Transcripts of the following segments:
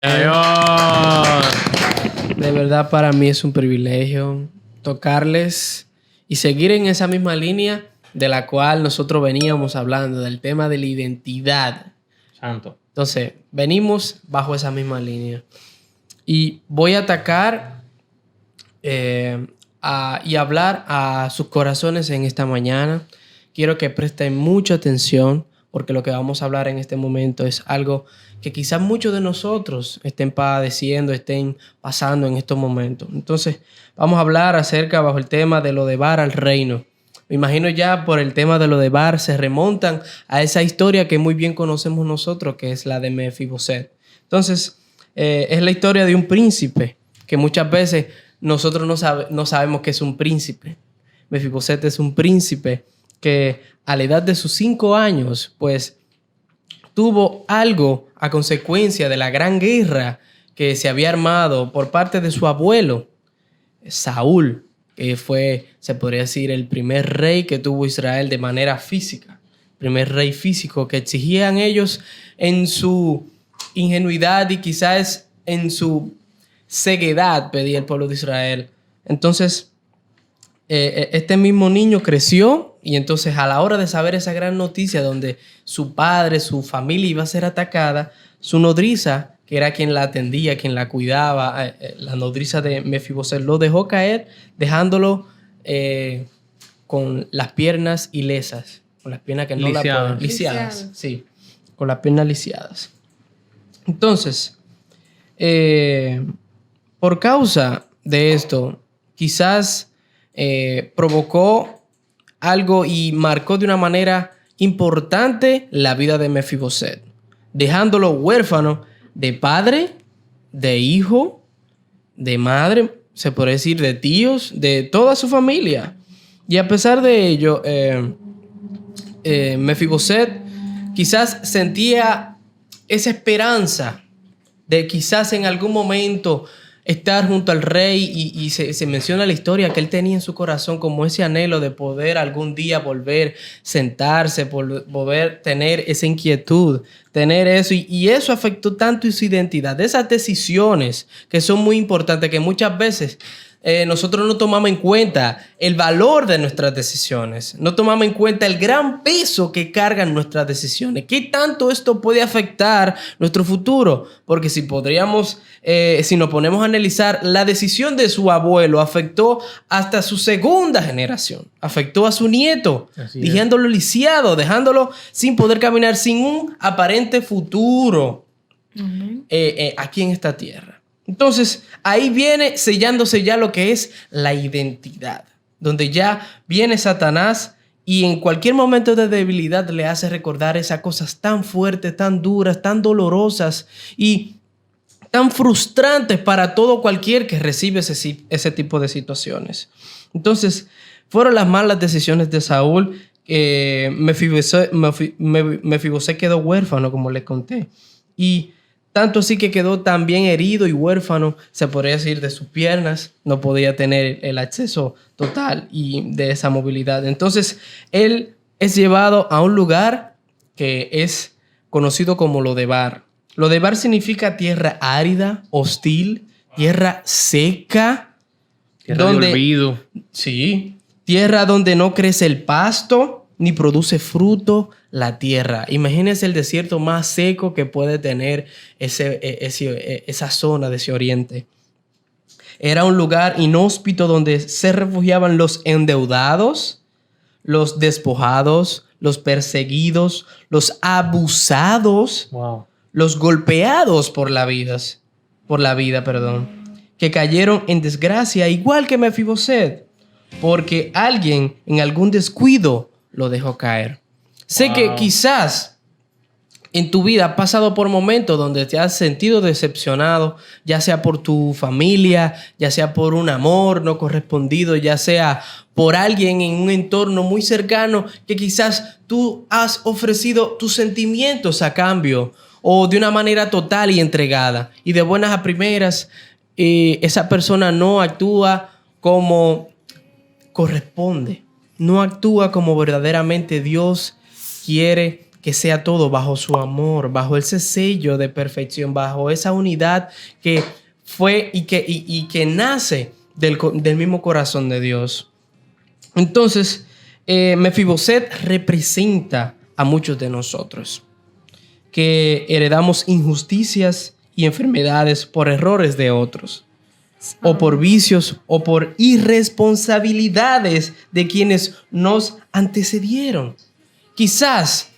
Adiós. De verdad para mí es un privilegio tocarles y seguir en esa misma línea de la cual nosotros veníamos hablando, del tema de la identidad. Santo. Entonces, venimos bajo esa misma línea. Y voy a atacar y hablar a sus corazones en esta mañana. Quiero que presten mucha atención porque lo que vamos a hablar en este momento es algo que quizás muchos de nosotros estén padeciendo, estén pasando en estos momentos. Entonces, vamos a hablar acerca bajo el tema de lo de Bar al reino. Me imagino ya por el tema de lo de Bar se remontan a esa historia que muy bien conocemos nosotros, que es la de Mefiboset. Entonces, es la historia de un príncipe que muchas veces nosotros no sabemos que es un príncipe. Mefiboset es un príncipe que a la edad de sus 5 años, pues, tuvo algo a consecuencia de la gran guerra que se había armado por parte de su abuelo, Saúl, que fue, se podría decir, el primer rey que tuvo Israel de manera física. Primer rey físico que exigían ellos en su ingenuidad y quizás en su ceguedad, pedía el pueblo de Israel. Entonces, este mismo niño creció y entonces a la hora de saber esa gran noticia donde su padre, su familia iba a ser atacada, su nodriza, que era quien la atendía, quien la cuidaba, la nodriza de Mefiboset, lo dejó caer, dejándolo con las piernas ilesas, con las piernas que no la pueden, lisiadas, sí, con las piernas lisiadas. Entonces, por causa de esto, quizás provocó algo y marcó de una manera importante la vida de Mefiboset, dejándolo huérfano de padre, de hijo, de madre, se puede decir de tíos, de toda su familia. Y a pesar de ello, Mefiboset quizás sentía esa esperanza de quizás en algún momento estar junto al rey y se menciona la historia que él tenía en su corazón como ese anhelo de poder algún día volver, sentarse, volver tener esa inquietud, tener eso. Y eso afectó tanto su identidad. Esas decisiones que son muy importantes, que muchas veces nosotros no tomamos en cuenta el valor de nuestras decisiones, no tomamos en cuenta el gran peso que cargan nuestras decisiones. ¿Qué tanto esto puede afectar nuestro futuro? Porque si nos ponemos a analizar, la decisión de su abuelo afectó hasta su segunda generación, afectó a su nieto, dejándolo lisiado, dejándolo sin poder caminar, sin un aparente futuro aquí en esta tierra. Entonces, ahí viene sellándose ya lo que es la identidad, donde ya viene Satanás y en cualquier momento de debilidad le hace recordar esas cosas tan fuertes, tan duras, tan dolorosas y tan frustrantes para todo cualquier que recibe ese tipo de situaciones. Entonces, fueron las malas decisiones de Saúl. Mefiboset quedó huérfano, como les conté, y tanto así que quedó también herido y huérfano, se podría decir, de sus piernas. No podía tener el acceso total y de esa movilidad. Entonces, él es llevado a un lugar que es conocido como Lodebar. Lodebar significa tierra árida, hostil, tierra seca. Tierra de olvido. Sí, tierra donde no crece el pasto ni produce fruto la tierra. Imagínense el desierto más seco que puede tener esa zona de ese oriente. Era un lugar inhóspito donde se refugiaban los endeudados, los despojados, los perseguidos, los abusados, los golpeados por la vida, que cayeron en desgracia, igual que Mefiboset, porque alguien en algún descuido lo dejó caer. Sé que quizás en tu vida has pasado por momentos donde te has sentido decepcionado, ya sea por tu familia, ya sea por un amor no correspondido, ya sea por alguien en un entorno muy cercano que quizás tú has ofrecido tus sentimientos a cambio o de una manera total y entregada. Y de buenas a primeras, esa persona no actúa como corresponde, no actúa como verdaderamente Dios quiere que sea todo bajo su amor, bajo ese sello de perfección, bajo esa unidad que fue y que nace del mismo corazón de Dios. Entonces, Mefiboset representa a muchos de nosotros que heredamos injusticias y enfermedades por errores de otros, o por vicios, o por irresponsabilidades de quienes nos antecedieron. Quizás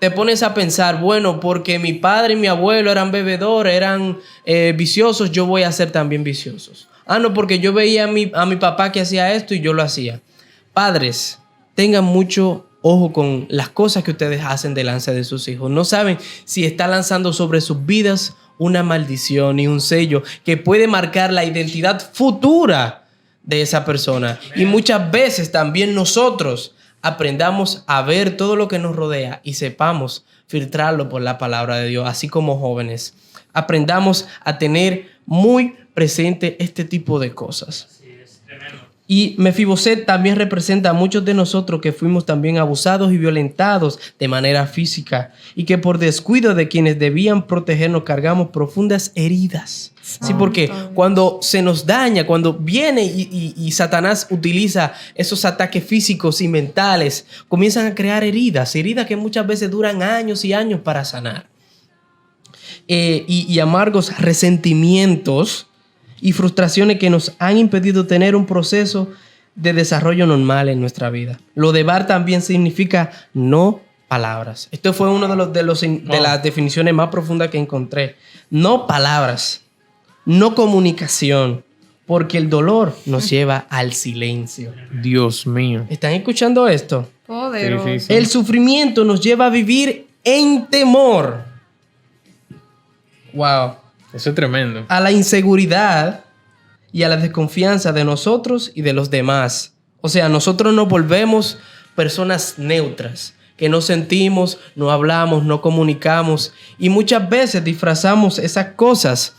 te pones a pensar, bueno, porque mi padre y mi abuelo eran bebedores, eran viciosos, yo voy a ser también viciosos. Ah, no, porque yo veía a mi papá que hacía esto y yo lo hacía. Padres, tengan mucho ojo con las cosas que ustedes hacen delante de sus hijos. No saben si está lanzando sobre sus vidas una maldición y un sello que puede marcar la identidad futura de esa persona. Y muchas veces también nosotros aprendamos a ver todo lo que nos rodea y sepamos filtrarlo por la palabra de Dios, así como jóvenes. Aprendamos a tener muy presente este tipo de cosas. Sí, es tremendo. Y Mefiboset también representa a muchos de nosotros que fuimos también abusados y violentados de manera física y que por descuido de quienes debían protegernos cargamos profundas heridas. Sí, porque cuando se nos daña, cuando viene y Satanás utiliza esos ataques físicos y mentales, comienzan a crear heridas que muchas veces duran años y años para sanar. Y amargos resentimientos y frustraciones que nos han impedido tener un proceso de desarrollo normal en nuestra vida. Lo de bar también significa no palabras. Esto fue uno de las definiciones más profundas que encontré. No palabras, no comunicación, porque el dolor nos lleva al silencio. Dios mío. ¿Están escuchando esto? Poderoso. Sí, sí, sí. El sufrimiento nos lleva a vivir en temor. Wow. Eso es tremendo. A la inseguridad y a la desconfianza de nosotros y de los demás. O sea, nosotros nos volvemos personas neutras, que no sentimos, no hablamos, no comunicamos y muchas veces disfrazamos esas cosas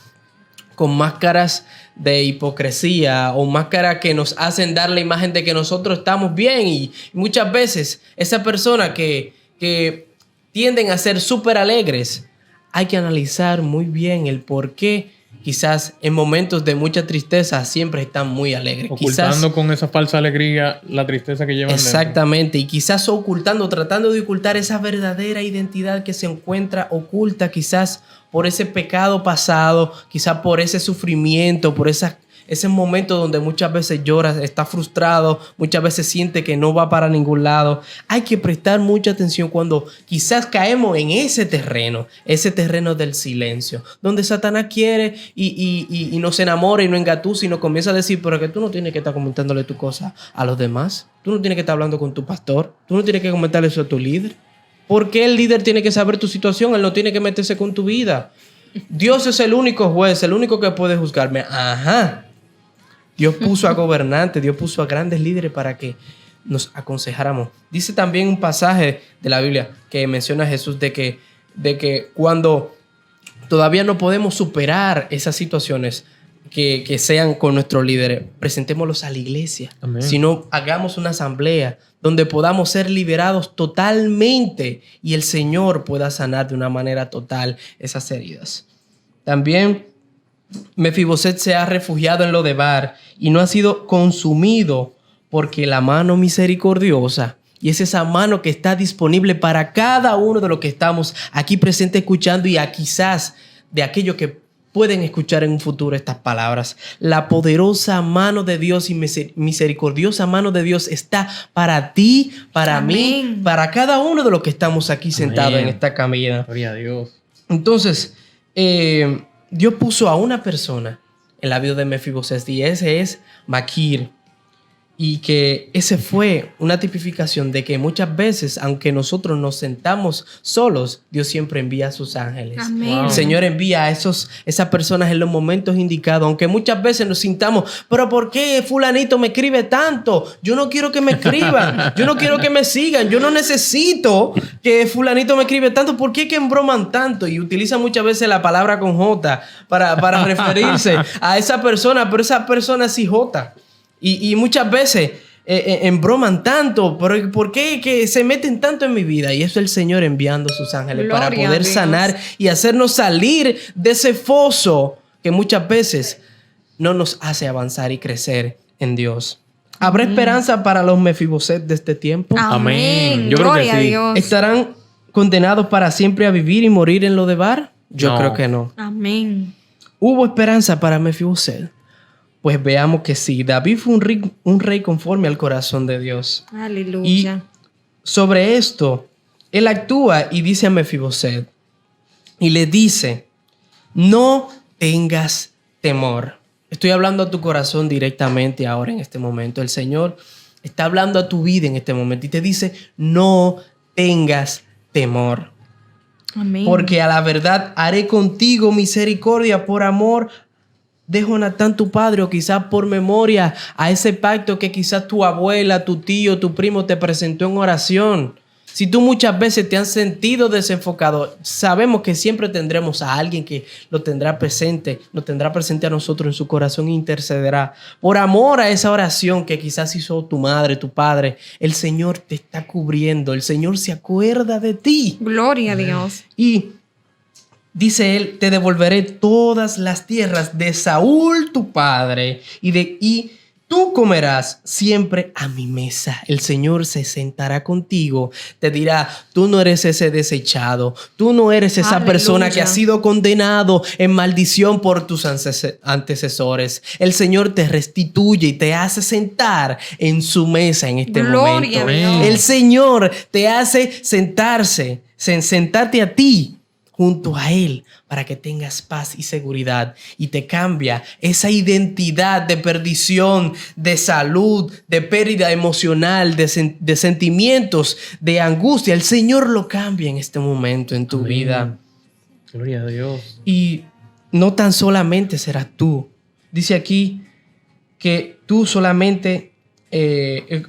con máscaras de hipocresía o máscaras que nos hacen dar la imagen de que nosotros estamos bien y muchas veces esas personas que tienden a ser súper alegres, hay que analizar muy bien el por qué quizás en momentos de mucha tristeza siempre están muy alegres. Ocultando con esa falsa alegría la tristeza que llevan Exactamente. Y quizás tratando de ocultar esa verdadera identidad que se encuentra oculta quizás por ese pecado pasado, quizás por ese sufrimiento, por ese momento donde muchas veces lloras, está frustrado, muchas veces siente que no va para ningún lado. Hay que prestar mucha atención cuando quizás caemos en ese terreno del silencio, donde Satanás quiere y nos enamora y nos engatusa y nos comienza a decir, pero que tú no tienes que estar comentándole tu cosa a los demás, tú no tienes que estar hablando con tu pastor, tú no tienes que comentarle eso a tu líder. ¿Por qué el líder tiene que saber tu situación? Él no tiene que meterse con tu vida. Dios es el único juez, el único que puede juzgarme. Ajá. Dios puso a gobernantes, Dios puso a grandes líderes para que nos aconsejáramos. Dice también un pasaje de la Biblia que menciona a Jesús de que cuando todavía no podemos superar esas situaciones que sean con nuestros líderes, presentémoslos a la iglesia. Amén. Sino hagamos una asamblea donde podamos ser liberados totalmente y el Señor pueda sanar de una manera total esas heridas. También Mefiboset se ha refugiado en Lodebar y no ha sido consumido porque la mano misericordiosa, y es esa mano que está disponible para cada uno de los que estamos aquí presentes escuchando y a quizás de aquellos que pueden escuchar en un futuro estas palabras. La poderosa mano de Dios y misericordiosa mano de Dios está para ti, para Amén. mí, para cada uno de los que estamos aquí sentados Amén. en esta camilla. Gloria a Dios. Entonces, Dios puso a una persona en la vida de Mefiboset y ese es Maquir. Y que ese fue una tipificación de que muchas veces, aunque nosotros nos sentamos solos, Dios siempre envía a sus ángeles. Amén. Wow. El Señor envía a esas personas en los momentos indicados, aunque muchas veces nos sintamos, pero ¿por qué fulanito me escribe tanto? Yo no quiero que me escriban, yo no quiero que me sigan, yo no necesito que fulanito me escribe tanto, ¿por qué que embroman tanto? Y utiliza muchas veces la palabra con J para referirse a esa persona, pero esa persona sí J. Y muchas veces embroman tanto? ¿Por qué que se meten tanto en mi vida? Y eso es el Señor enviando sus ángeles Gloria para a poder Dios. sanar y hacernos salir de ese foso que muchas veces no nos hace avanzar y crecer en Dios. ¿Habrá esperanza para los Mefiboset de este tiempo? Amén. Yo creo que Gloria a sí. Dios. ¿Estarán condenados para siempre a vivir y morir en lo de Bar? Yo No. creo que no. Amén. ¿Hubo esperanza para Mefiboset? Pues veamos que sí. David fue un rey conforme al corazón de Dios. Aleluya. Sobre esto, él actúa y dice a Mefiboset, y le dice, no tengas temor. Estoy hablando a tu corazón directamente ahora en este momento. El Señor está hablando a tu vida en este momento y te dice, no tengas temor. Amén. Porque a la verdad haré contigo misericordia por amor de Jonatán tu padre, o quizás por memoria a ese pacto que quizás tu abuela, tu tío, tu primo te presentó en oración. Si tú muchas veces te has sentido desenfocado, sabemos que siempre tendremos a alguien que lo tendrá presente a nosotros en su corazón e intercederá. Por amor a esa oración que quizás hizo tu madre, tu padre, el Señor te está cubriendo, el Señor se acuerda de ti. Gloria a Dios. Y dice él, te devolveré todas las tierras de Saúl tu padre y tú comerás siempre a mi mesa. El Señor se sentará contigo, te dirá, tú no eres ese desechado, tú no eres esa Aleluya. persona que ha sido condenado en maldición por tus antecesores. El Señor te restituye y te hace sentar en su mesa en este Gloria momento. a Dios. El Señor te hace sentarte a ti junto a Él para que tengas paz y seguridad, y te cambia esa identidad de perdición, de salud, de pérdida emocional, de sentimientos, de angustia. El Señor lo cambia en este momento en tu Amén. vida. Gloria a Dios. Y no tan solamente serás tú. Dice aquí que tú solamente,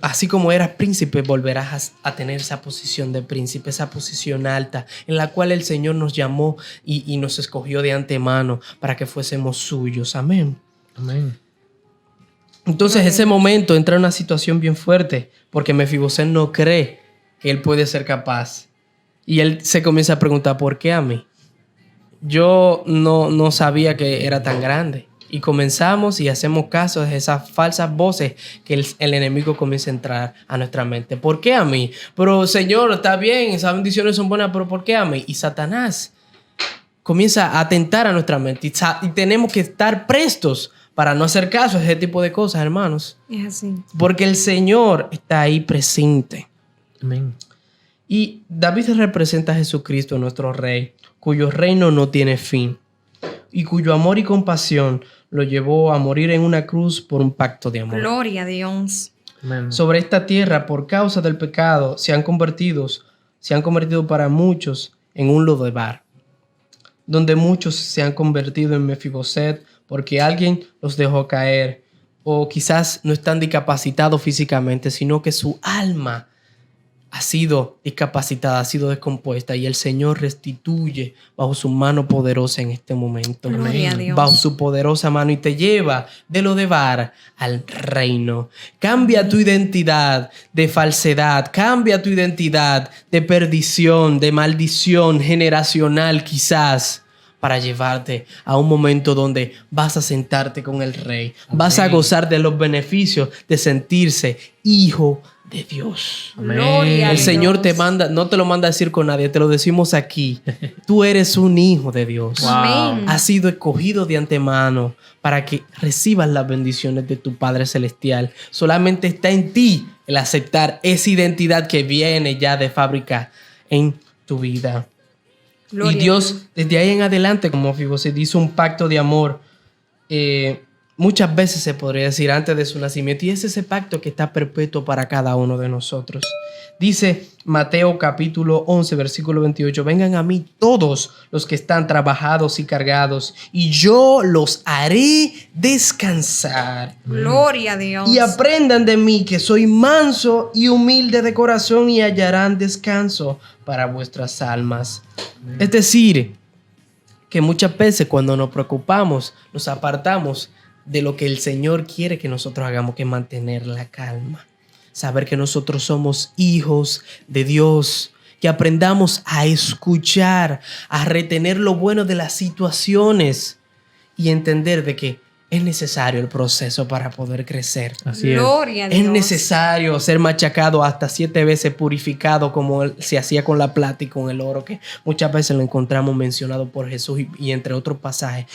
así como eras príncipe, volverás a tener esa posición de príncipe, esa posición alta en la cual el Señor nos llamó y nos escogió de antemano para que fuésemos suyos. Amén. Amén. Entonces ese momento entra en una situación bien fuerte porque Mefiboset no cree que él puede ser capaz. Y él se comienza a preguntar, ¿por qué a mí? Yo no sabía que era tan grande. Y comenzamos y hacemos caso de esas falsas voces que el enemigo comienza a entrar a nuestra mente. ¿Por qué a mí? Pero Señor, está bien, esas bendiciones son buenas, pero ¿por qué a mí? Y Satanás comienza a atentar a nuestra mente. Y tenemos que estar prestos para no hacer caso a ese tipo de cosas, hermanos. Es así. Porque el Señor está ahí presente. Amén. Y David representa a Jesucristo, nuestro Rey, cuyo reino no tiene fin y cuyo amor y compasión lo llevó a morir en una cruz por un pacto de amor. Gloria a Dios. Amén. Sobre esta tierra, por causa del pecado, se han convertido para muchos en un lodebar, donde muchos se han convertido en Mefiboset porque alguien los dejó caer, o quizás no están discapacitados físicamente, sino que su alma ha sido discapacitada, ha sido descompuesta, y el Señor restituye bajo su mano poderosa en este momento. Gloria a Dios. Bajo su poderosa mano, y te lleva de Lodebar al reino. Cambia tu identidad de falsedad, cambia tu identidad de perdición, de maldición generacional quizás, para llevarte a un momento donde vas a sentarte con el Rey. Vas a gozar de los beneficios de sentirse hijo de Dios. Amén. Gloria a El Dios. Señor te manda, no te lo manda a decir con nadie, te lo decimos aquí. Tú eres un hijo de Dios. Wow. Amén. Has sido escogido de antemano para que recibas las bendiciones de tu Padre Celestial. Solamente está en ti el aceptar esa identidad que viene ya de fábrica en tu vida. Gloria Y a Dios, desde ahí en adelante, como Mefiboset hizo un pacto de amor, muchas veces se podría decir antes de su nacimiento, y es ese pacto que está perpetuo para cada uno de nosotros. Dice Mateo capítulo 11, versículo 28, vengan a mí todos los que están trabajados y cargados, y yo los haré descansar. Gloria a Dios. Y aprendan de mí, que soy manso y humilde de corazón, y hallarán descanso para vuestras almas. Es decir, que muchas veces cuando nos preocupamos, nos apartamos de lo que el Señor quiere que nosotros hagamos, que es mantener la calma. saber que nosotros somos hijos de Dios, que aprendamos a escuchar, a retener lo bueno de las situaciones y entender de que es necesario el proceso para poder crecer. Así es. Gloria a Dios. Es necesario ser machacado hasta 7 veces purificado como se hacía con la plata y con el oro, que muchas veces lo encontramos mencionado por Jesús y entre otros pasajes.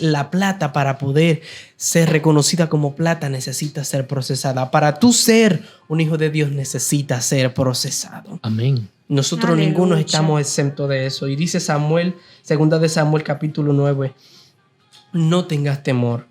La plata, para poder ser reconocida como plata, necesita ser procesada. Para tú ser un hijo de Dios, necesita ser procesado. Amén. Nosotros Aleluya. ninguno estamos exentos de eso. Y dice Samuel, 2 de Samuel capítulo 9, no tengas temor,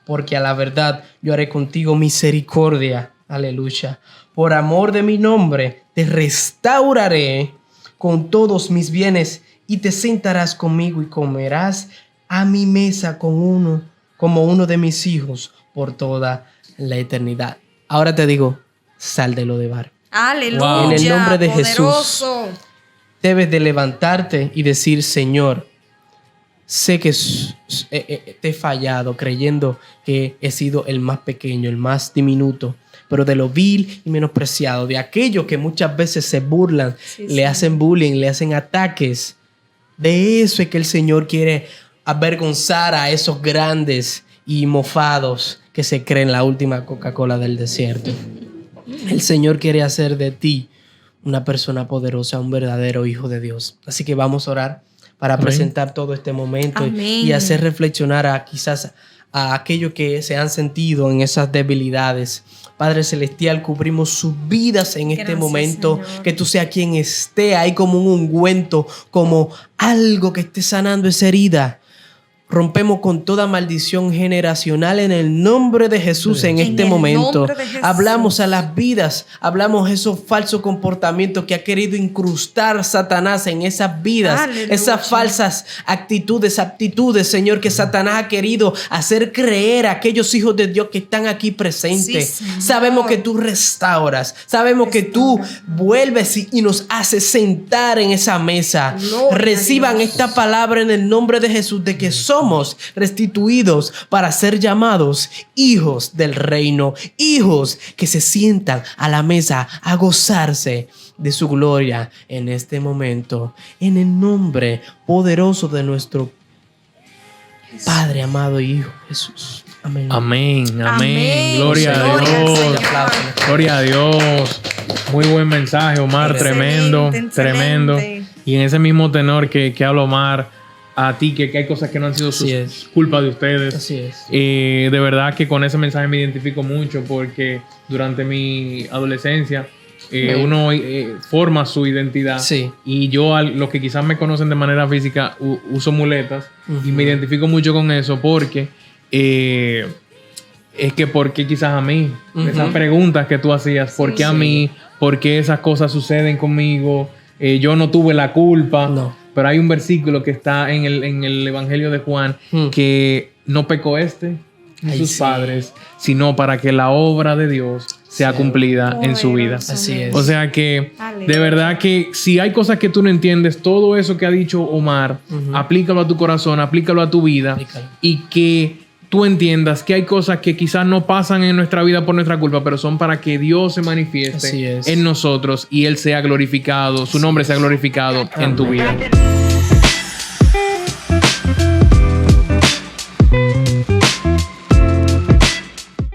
porque a la verdad yo haré contigo misericordia. Aleluya. Por amor de mi nombre te restauraré con todos mis bienes y te sentarás conmigo y comerás a mi mesa como uno de mis hijos por toda la eternidad. Ahora te digo, sal de lo de bar. Aleluya. Wow. En el nombre de Jesús. Poderoso. Debes de levantarte y decir, Señor, sé que te he fallado creyendo que he sido el más pequeño, el más diminuto, pero de lo vil y menospreciado, de aquellos que muchas veces se burlan, Sí, le hacen bullying, le hacen ataques. De eso es que el Señor quiere avergonzar a esos grandes y mofados que se creen la última Coca-Cola del desierto. El Señor quiere hacer de ti una persona poderosa, un verdadero hijo de Dios. Así que vamos a orar para Amén. presentar todo este momento Amén. y hacer reflexionar quizás a aquellos que se han sentido en esas debilidades. Padre Celestial, cubrimos sus vidas en este Gracias, momento. Señor. Que tú seas quien esté ahí como un ungüento, como algo que esté sanando esa herida. Rompemos con toda maldición generacional en el nombre de Jesús en este el momento. nombre de Jesús. Hablamos a las vidas, hablamos esos falsos comportamientos que ha querido incrustar Satanás en esas vidas. Aleluya. Esas falsas actitudes, aptitudes, Señor, que Satanás ha querido hacer creer a aquellos hijos de Dios que están aquí presentes. Sí, Señor. Sabemos que tú restauras, sabemos que tú vuelves y nos haces sentar en esa mesa. Gloria a Reciban Dios. esta palabra en el nombre de Jesús, de que somos restituidos para ser llamados hijos del reino, hijos que se sientan a la mesa a gozarse de su gloria en este momento, en el nombre poderoso de nuestro Padre amado y Hijo Jesús. Amén. Amén. Amén. Amén. Gloria a Gloria al Dios. Señor. Gloria a Dios. Muy buen mensaje, Omar. Excelente, Tremendo. excelente. Tremendo. Y en ese mismo tenor que habla Omar, a ti, que hay cosas que no han sido Así es. culpa de ustedes. Así es. De verdad que con ese mensaje me identifico mucho porque durante mi adolescencia uno forma su identidad. Sí. Y yo, los que quizás me conocen de manera física, uso muletas y me identifico mucho con eso porque es que ¿por qué quizás a mí? Esas preguntas que tú hacías, ¿por qué a mí? ¿Por qué esas cosas suceden conmigo? Yo no tuve la culpa. No. Pero hay un versículo que está en el Evangelio de Juan que no pecó ni Ay, sus sí. padres, sino para que la obra de Dios sea cumplida en su vida. Así es. O sea que, Aleluya. de verdad que si hay cosas que tú no entiendes, todo eso que ha dicho Omar, aplícalo a tu corazón, aplícalo a tu vida Aplícalo. y que tú entiendas que hay cosas que quizás no pasan en nuestra vida por nuestra culpa, pero son para que Dios se Así manifieste es. en nosotros y Él sea glorificado, su nombre sea glorificado en tu vida.